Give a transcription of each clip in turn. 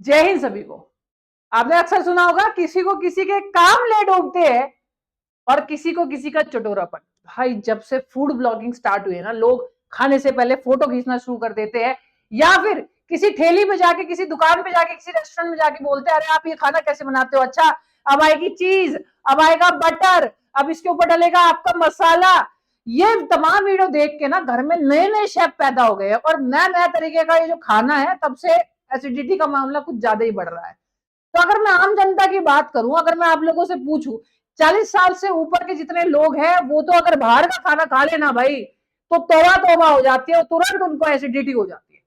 जय हिंद सभी को। आपने अक्सर सुना होगा किसी को किसी के काम ले डूबते हैं और किसी को किसी का चटोरापन। भाई जब से फूड ब्लॉगिंग स्टार्ट हुई है ना, लोग खाने से पहले फोटो खींचना शुरू कर देते हैं या फिर किसी ठेली पे जाके, किसी दुकान पे जाके, किसी रेस्टोरेंट में जाके बोलते हैं अरे आप ये खाना कैसे बनाते हो, अच्छा अब आएगी चीज, अब आएगा बटर, अब इसके ऊपर डलेगा आपका मसाला। ये तमाम वीडियो देख के ना घर में नए नए शेफ पैदा हो गए हैं और नया नया तरीके का ये जो खाना है, तब से एसिडिटी का मामला कुछ ज्यादा ही बढ़ रहा है। तो अगर मैं आम जनता की बात करूं, अगर मैं आप लोगों से पूछूं, 40 साल से ऊपर के जितने लोग हैं वो तो अगर बाहर का खाना खा लेना भाई, तो तौबा तौबा हो जाती है और तुरंत उनको एसिडिटी हो जाती है।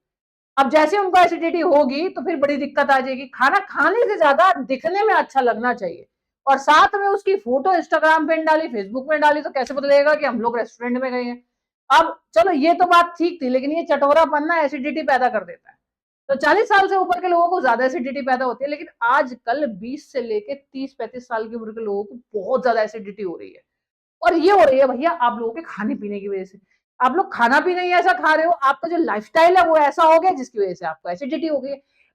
अब जैसे उनको एसिडिटी होगी तो फिर बड़ी दिक्कत आ जाएगी। खाना खाने से ज्यादा दिखने में अच्छा लगना चाहिए, और साथ में उसकी फोटो इंस्टाग्राम पे डाली, फेसबुक में डाली, तो कैसे पता लगेगा कि हम लोग रेस्टोरेंट में गए हैं। अब चलो ये तो बात ठीक थी, लेकिन ये चटोरापन ना एसिडिटी पैदा कर देता है। तो 40 साल से ऊपर के लोगों को ज्यादा एसिडिटी पैदा होती है, लेकिन आजकल 20 से लेके 30-35 साल की उम्र के लोगों को बहुत ज्यादा एसिडिटी हो रही है। और ये हो रही है भैया आप लोगों के खाने पीने की वजह से। आप लोग खाना पीना ही ऐसा खा रहे हो, आपका जो लाइफस्टाइल है वो ऐसा हो गया जिसकी वजह से आपको एसिडिटी हो गई।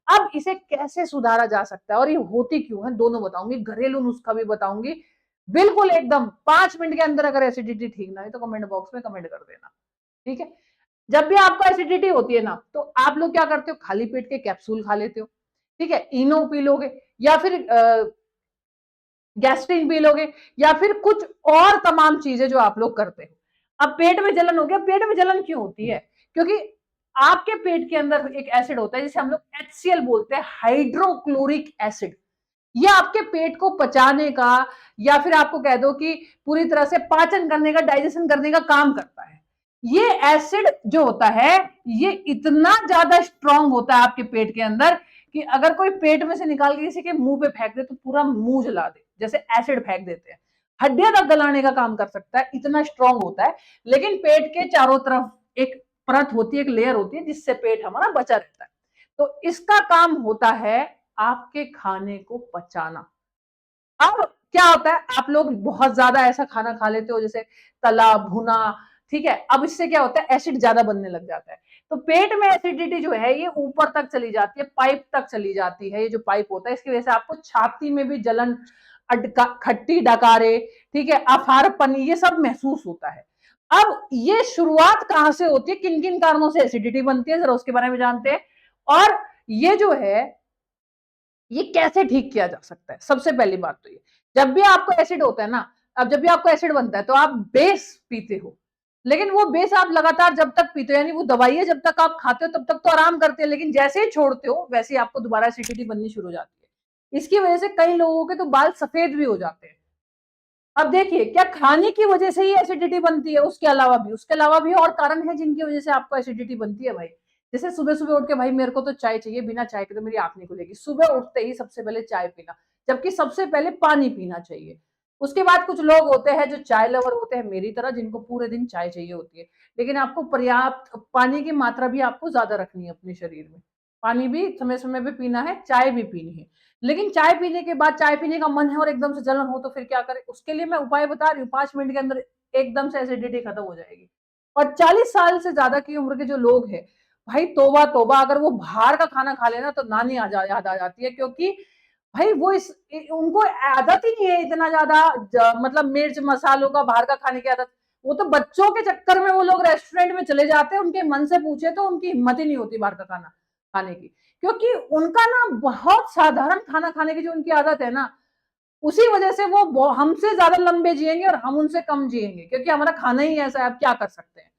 अब इसे कैसे सुधारा जा सकता है और ये होती क्यों है, दोनों बताऊंगी, घरेलू नुस्खा भी बताऊंगी। बिल्कुल एकदम 5 मिनट के अंदर। अगर एसिडिटी ठीक ना है तो कमेंट बॉक्स में कमेंट कर देना, ठीक है। जब भी आपको एसिडिटी होती है ना, तो आप लोग क्या करते हो, खाली पेट के कैप्सूल खा लेते हो, ठीक है, इनो पी लोगे, या फिर गैस्ट्रिन पी लोगे, या फिर कुछ और तमाम चीजें जो आप लोग करते हो। अब पेट में जलन हो गया, पेट में जलन क्यों होती है? क्योंकि आपके पेट के अंदर एक एसिड होता है जिसे हम लोग HCl बोलते हैं, हाइड्रोक्लोरिक एसिड। ये आपके पेट को पचाने का, या फिर आपको कह दो कि पूरी तरह से पाचन करने का, डाइजेशन करने का काम करता है। ये एसिड जो होता है, ये इतना ज्यादा स्ट्रांग होता है आपके पेट के अंदर कि अगर कोई पेट में से निकाल के किसी के मुंह पे फेंक दे तो पूरा मुंह जला दे, जैसे एसिड फेंक देते हैं। हड्डियां तक गलाने का काम कर सकता है, इतना स्ट्रांग होता है। लेकिन पेट के चारों तरफ एक परत होती है, एक लेयर होती है, जिससे पेट हमारा बचा रहता है। तो इसका काम होता है आपके खाने को पचाना। अब क्या होता है, आप लोग बहुत ज्यादा ऐसा खाना खा लेते हो जैसे तला भुना, ठीक है। अब इससे क्या होता है, एसिड ज्यादा बनने लग जाता है। तो पेट में एसिडिटी जो है ये ऊपर तक चली जाती है, पाइप तक चली जाती है। ये जो पाइप होता है इसकी वजह से आपको छाती में भी जलन, खट्टी डकारे, ठीक है, अफारपन, ये सब महसूस होता है। अब ये शुरुआत कहां से होती है, किन किन कारणों से एसिडिटी बनती है, जरा उसके बारे में जानते हैं। और ये जो है ये कैसे ठीक किया जा सकता है। सबसे पहली बात तो ये, जब भी आपको एसिड होता है ना, अब जब भी आपको एसिड बनता है तो आप बेस पीते हो, लेकिन वो बेस आप लगातार जब तक पीते हो, यानी वो दवाई है, जब तक आप खाते हो तब तक तो आराम करते हैं, लेकिन जैसे ही छोड़ते हो वैसे ही आपको दोबारा एसिडिटी बननी शुरू हो जाती है। इसकी वजह से कई लोगों के तो बाल सफेद भी हो जाते हैं। अब देखिए, क्या खाने की वजह से ही एसिडिटी बनती है? उसके अलावा भी और कारण है जिनकी वजह से आपको एसिडिटी बनती है भाई। जैसे सुबह सुबह उठ के भाई मेरे को तो चाय चाहिए, बिना चाय के तो मेरी आंख नहीं खुलेगी। सुबह उठते ही सबसे पहले चाय पीना, जबकि सबसे पहले पानी पीना चाहिए। उसके बाद कुछ लोग होते हैं जो चाय लवर होते हैं मेरी तरह, जिनको पूरे दिन चाय चाहिए होती है। लेकिन आपको पर्याप्त पानी की मात्रा भी आपको ज्यादा रखनी है अपने शरीर में। पानी भी समय समय पे पीना है, चाय भी पीनी है। लेकिन चाय पीने के बाद, चाय पीने का मन है और एकदम से जलन हो तो फिर क्या करें? उसके लिए मैं उपाय बता रही हूँ, 5 मिनट के अंदर एकदम से एसिडिटी खत्म हो जाएगी। और 40 साल से ज्यादा की उम्र के जो लोग हैं, भाई तोबा तोबा, अगर वो बाहर का खाना खा लेना तो नानी याद आ जाती है। क्योंकि भाई वो उनको आदत ही नहीं है इतना ज्यादा मतलब मिर्च मसालों का बाहर का खाने की आदत। वो तो बच्चों के चक्कर में वो लोग रेस्टोरेंट में चले जाते हैं, उनके मन से पूछे तो उनकी हिम्मत ही नहीं होती बाहर का खाना खाने की। क्योंकि उनका ना बहुत साधारण खाना खाने की जो उनकी आदत है ना, उसी वजह से वो हमसे ज्यादा लंबे जिएंगे और हम उनसे कम जिएंगे, क्योंकि हमारा खाना ही ऐसा है, अब क्या कर सकते हैं।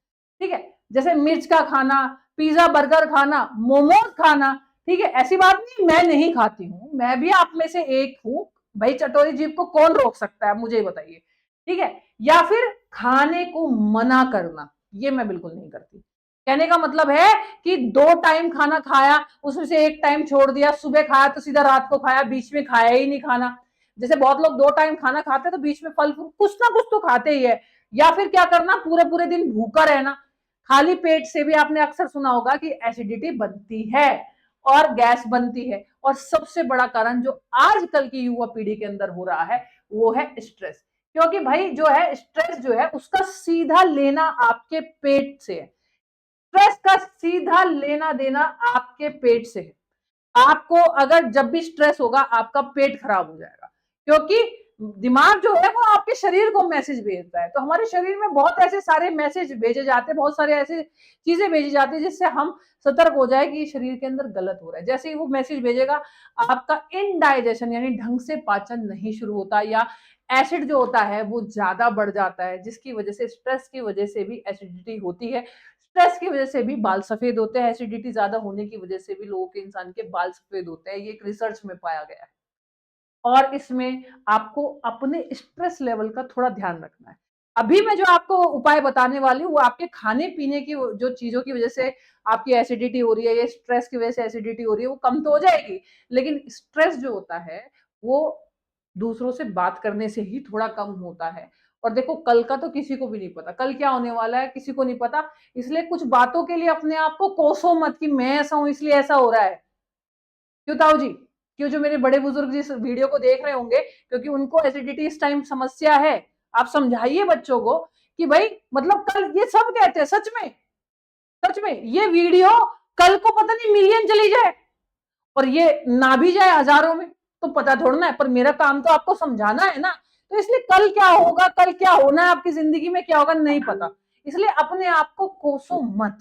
ठीक है, जैसे मिर्च का खाना, पिज्जा बर्गर खाना, मोमोज खाना, ठीक है। ऐसी बात नहीं मैं नहीं खाती हूँ, मैं भी आप में से एक हूँ। भाई चटोरी जीभ को कौन रोक सकता है, मुझे बताइए, ठीक है। या फिर खाने को मना करना, ये मैं बिल्कुल नहीं करती। कहने का मतलब है कि 2 टाइम खाना खाया, उसमें से एक टाइम छोड़ दिया, सुबह खाया तो सीधा रात को खाया, बीच में खाया ही नहीं खाना। जैसे बहुत लोग 2 टाइम खाना खाते हैं तो बीच में फल फ्रूट कुछ ना कुछ तो खाते ही है। या फिर क्या करना, पूरे पूरे दिन भूखा रहना। खाली पेट से भी आपने अक्सर सुना होगा कि एसिडिटी बनती है और गैस बनती है। और सबसे बड़ा कारण जो आजकल की युवा पीढ़ी के अंदर हो रहा है वो है स्ट्रेस। क्योंकि भाई जो है स्ट्रेस जो है उसका सीधा लेना आपके पेट से है। स्ट्रेस का सीधा लेना देना आपके पेट से है। आपको अगर जब भी स्ट्रेस होगा आपका पेट खराब हो जाएगा, क्योंकि दिमाग जो है वो आपके शरीर को मैसेज भेजता है। तो हमारे शरीर में बहुत ऐसे सारे मैसेज भेजे जाते हैं, बहुत सारे ऐसे चीजें भेजी जाती है जिससे हम सतर्क हो जाए कि शरीर के अंदर गलत हो रहा है। जैसे ही वो मैसेज भेजेगा, आपका इनडाइजेशन यानी ढंग से पाचन नहीं शुरू होता, या एसिड जो होता है वो ज्यादा बढ़ जाता है, जिसकी वजह से स्ट्रेस की वजह से भी एसिडिटी होती है। स्ट्रेस की वजह से भी बाल सफेद होते हैं, एसिडिटी ज्यादा होने की वजह से भी लोगों के, इंसान के बाल सफेद होते हैं। ये एक रिसर्च में पाया गया है। और इसमें आपको अपने स्ट्रेस लेवल का थोड़ा ध्यान रखना है। अभी मैं जो आपको उपाय बताने वाली हूँ वो आपके खाने पीने की जो चीजों की वजह से आपकी एसिडिटी हो रही है, या स्ट्रेस की वजह से एसिडिटी हो रही है, वो कम तो हो जाएगी। लेकिन स्ट्रेस जो होता है वो दूसरों से बात करने से ही थोड़ा कम होता है। और देखो, कल का तो किसी को भी नहीं पता, कल क्या होने वाला है किसी को नहीं पता। इसलिए कुछ बातों के लिए अपने आप को कोसो मत कि मैं ऐसा हूं इसलिए ऐसा हो रहा है। क्यों ताऊ जी? क्यों? जो मेरे बड़े बुजुर्ग जिस वीडियो को देख रहे होंगे, क्योंकि उनको एसिडिटी इस टाइम समस्या है, आप समझाइए बच्चों को कि भाई मतलब कल ये सब कहते हैं, सच में, सच में ये वीडियो कल को पता नहीं मिलियन चली जाए, और ये ना भी जाए हजारों में, तो पता थोड़ा ना है, पर मेरा काम तो आपको समझाना है ना। तो इसलिए कल क्या होगा, कल क्या होना है आपकी जिंदगी में, क्या होगा नहीं पता। इसलिए अपने आप को कोसो मत।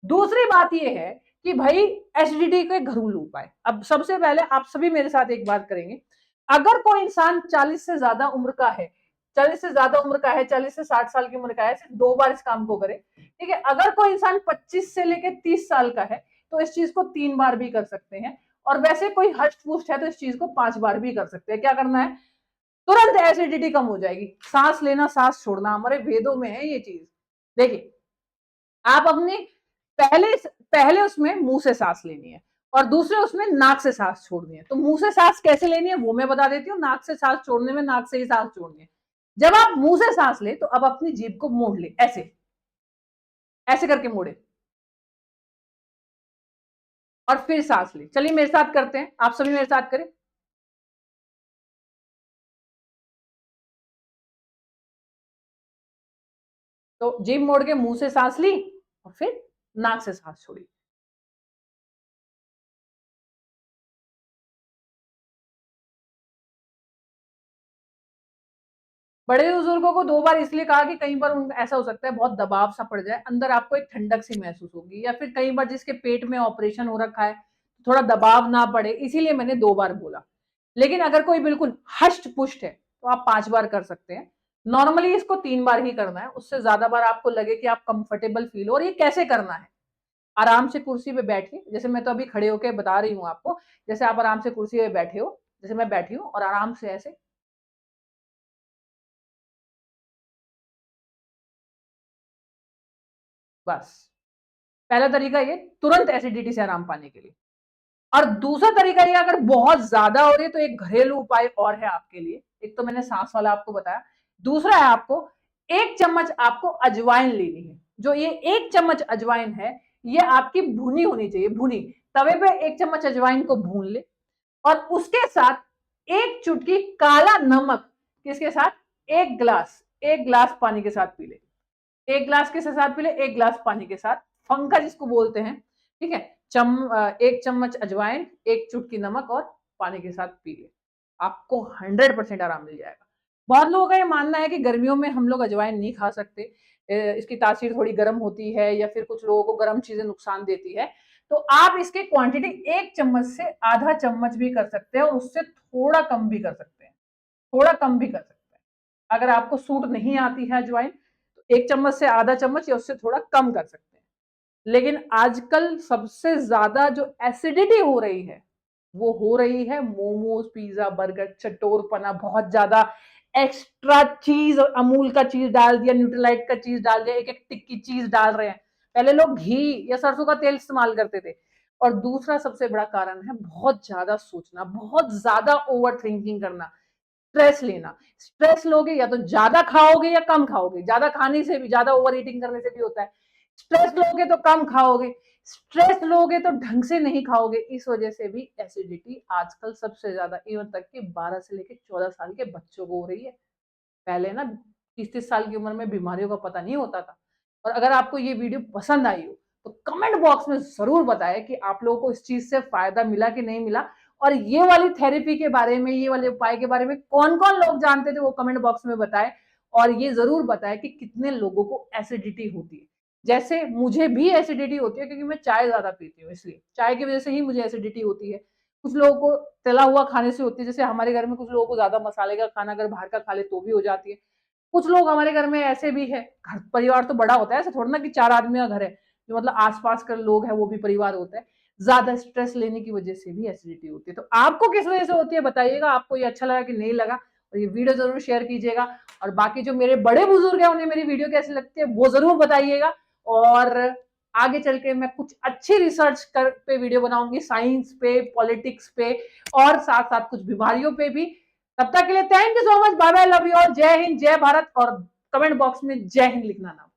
दूसरी बात यह है कि भाई एसिडिटी के घरेलू उपाय। अब सबसे पहले आप सभी मेरे साथ एक बात करेंगे। अगर कोई इंसान 40 से ज्यादा उम्र का है, 40 से ज्यादा उम्र का है, 40 से 60 साल की उम्र का है, सिर्फ 2 बार इस काम को करे। ठीक है? अगर कोई इंसान 25 से लेकर 30 साल का है तो इस चीज को 3 बार भी कर सकते हैं। और वैसे कोई हष्ट पुष्ट है तो इस चीज को 5 बार भी कर सकते हैं। क्या करना है? तुरंत एसिडिटी कम हो जाएगी। सांस लेना, सांस छोड़ना, हमारे वेदों में है ये चीज। देखिए, आप अपनी पहले पहले उसमें मुंह से सांस लेनी है, और दूसरे उसमें नाक से सांस छोड़नी है। तो मुंह से सांस कैसे लेनी है वो मैं बता देती हूँ। नाक से सांस छोड़ने में नाक से ही सांस छोड़नी है। जब आप मुंह से सांस ले तो अब अपनी जीभ को मोड़ ले, ऐसे ऐसे करके मोड़े, और फिर सांस ले। चलिए मेरे साथ करते हैं, आप सभी मेरे साथ करें। तो जीभ मोड़ के मुंह से सांस ली, और फिर नाक से सांस छोड़ी। बड़े बुजुर्गों को 2 बार इसलिए कहा कि कई बार ऐसा हो सकता है बहुत दबाव सा पड़ जाए, अंदर आपको एक ठंडक सी महसूस होगी, या फिर कई बार जिसके पेट में ऑपरेशन हो रखा है थोड़ा दबाव ना पड़े, इसीलिए मैंने 2 बार बोला। लेकिन अगर कोई बिल्कुल हष्ट पुष्ट है तो आप 5 बार कर सकते हैं। नॉर्मली इसको 3 बार ही करना है। उससे ज्यादा बार आपको लगे कि आप कंफर्टेबल फील हो। और ये कैसे करना है? आराम से कुर्सी पे बैठिए, जैसे मैं तो अभी खड़े होकर बता रही हूँ आपको। जैसे आप आराम से कुर्सी पे बैठे हो, जैसे मैं बैठी हूँ, और आराम से ऐसे, बस। पहला तरीका ये, तुरंत एसिडिटी से आराम पाने के लिए। और दूसरा तरीका ये, अगर बहुत ज्यादा हो रही है तो एक घरेलू उपाय और है आपके लिए। एक तो मैंने सांस वाला आपको बताया, दूसरा है आपको 1 चम्मच आपको अजवाइन लेनी है। जो ये 1 चम्मच अजवाइन है, ये आपकी भुनी होनी चाहिए, भुनी। तवे पे 1 चम्मच अजवाइन को भून ले, और उसके साथ एक चुटकी काला नमक, किसके साथ? 1 गिलास पानी के साथ पी ले। 1 गिलास के साथ पी ले, 1 गिलास पानी के साथ। फंका जिसको बोलते हैं, ठीक है? 1 चम्मच अजवाइन, एक चुटकी नमक, और पानी के साथ पी ले। आपको 100% आराम मिल जाएगा। बहुत लोगों का ये मानना है कि गर्मियों में हम लोग अजवाइन नहीं खा सकते, इसकी तासीर थोड़ी गर्म होती है, या फिर कुछ लोगों को गर्म चीजें नुकसान देती है। तो आप इसकी क्वांटिटी 1 चम्मच से आधा चम्मच भी कर सकते हैं, और उससे थोड़ा कम भी कर सकते हैं, थोड़ा कम भी कर सकते हैं। अगर आपको सूट नहीं आती है अजवाइन, तो 1 चम्मच से आधा चम्मच या उससे थोड़ा कम कर सकते हैं। लेकिन आजकल सबसे ज्यादा जो एसिडिटी हो रही है, वो हो रही है मोमोज, पिज्जा, बर्गर, चटोरपना, बहुत ज्यादा एक्स्ट्रा चीज, अमूल का चीज डाल दिया, न्यूट्रीलाइट का चीज डाल दिया, एक एक टिक्की चीज डाल रहे हैं। पहले लोग घी या सरसों का तेल इस्तेमाल करते थे। और दूसरा सबसे बड़ा कारण है बहुत ज्यादा सोचना, बहुत ज्यादा ओवर थिंकिंग करना, स्ट्रेस लेना। स्ट्रेस लोगे या तो ज्यादा खाओगे या कम खाओगे। ज्यादा खाने से भी, ज्यादा ओवर ईटिंग करने से भी होता है। स्ट्रेस लोगे तो कम खाओगे, स्ट्रेस लोगे तो ढंग से नहीं खाओगे। इस वजह से भी एसिडिटी आजकल सबसे ज्यादा, इवन तक कि 12 से लेकर 14 साल के बच्चों को हो रही है। पहले ना 30-30 साल की उम्र में बीमारियों का पता नहीं होता था। और अगर आपको ये वीडियो पसंद आई हो तो कमेंट बॉक्स में जरूर बताएं कि आप लोगों को इस चीज से फायदा मिला कि नहीं मिला, और ये वाली थेरेपी के बारे में, ये वाले उपाय के बारे में कौन कौन लोग जानते थे वो कमेंट बॉक्स में बताएं। और ये जरूर बताएं कि कितने लोगों को एसिडिटी होती है। जैसे मुझे भी एसिडिटी होती है क्योंकि मैं चाय ज्यादा पीती हूँ, इसलिए चाय की वजह से ही मुझे एसिडिटी होती है। कुछ लोगों को तला हुआ खाने से होती है, जैसे हमारे घर में कुछ लोगों को ज्यादा मसाले का खाना अगर बाहर का खा ले तो भी हो जाती है। कुछ लोग हमारे घर में ऐसे भी है, घर परिवार तो बड़ा होता है, ऐसा थोड़ा ना कि 4 आदमी का घर है, जो मतलब आसपास के लोग हैं वो भी परिवार होता है। ज्यादा स्ट्रेस लेने की वजह से भी एसिडिटी होती है। तो आपको किस वजह से होती है बताइएगा, आपको ये अच्छा लगा कि नहीं लगा, और ये वीडियो जरूर शेयर कीजिएगा। और बाकी जो मेरे बड़े बुजुर्ग हैं उन्हें मेरी वीडियो कैसी लगती है वो जरूर बताइएगा। और आगे चल के मैं कुछ अच्छी रिसर्च कर पे वीडियो बनाऊंगी, साइंस पे, पॉलिटिक्स पे, और साथ साथ कुछ बीमारियों पे भी। तब तक के लिए thank you so much, bye bye, love you all, जय हिंद, जय भारत। और कमेंट बॉक्स में जय हिंद लिखना ना